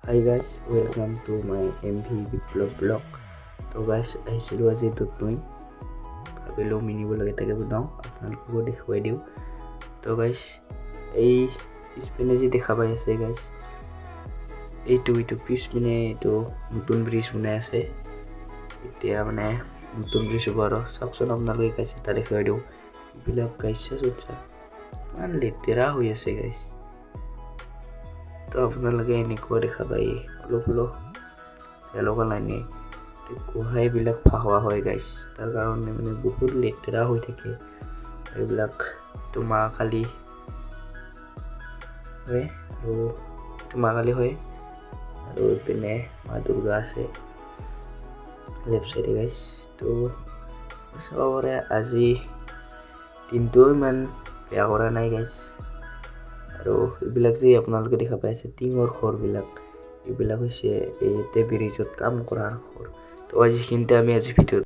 Hi guys, welcome to my MV Biplop blog. তো guys আহিছিলোঁ আজি মই ভাবিলোঁ মিনি ব্লগ এটাকে বনাওঁ আপোনালোককো দেখুৱাই দিওঁ। তো guys এই পিছপিনে যি দেখা পাই আছে guys এইটো পিছপিনে এইটো নতুন ব্ৰিজ বনাই আছে। এতিয়া মানে নতুন ব্ৰিজ হ'ব আৰু চাওকচোন আপোনালোকে guys এটা দেখুৱাই দিওঁ। এইবিলাক guys ইমান লেতেৰা হৈ আছে guys। তো আপোনালোকে এনেকুৱা দেখা পাই অলপ এলোকা লাইনে গুহাইবিলাক ভাৱা হয় গাইছ। তাৰ কাৰণে মানে বহুত লেতেৰা হৈ থাকে এইবিলাক। মা কালী হয় আৰু এইপিনে মা দুৰ্গা আছে লেফ্ট চাইডে গাইছ। তো চবৰে আজি দিনটো ইমান বেয়া কৰা নাই গাইছ। আৰু এইবিলাক যে আপোনালোকে দেখা পাই আছে টিঙৰ ঘৰবিলাক, এইবিলাক হৈছে এই ব্ৰিজত কাম কৰাৰ ঘৰ। তো আজিখিনিতে আমি ভিডিঅ'ত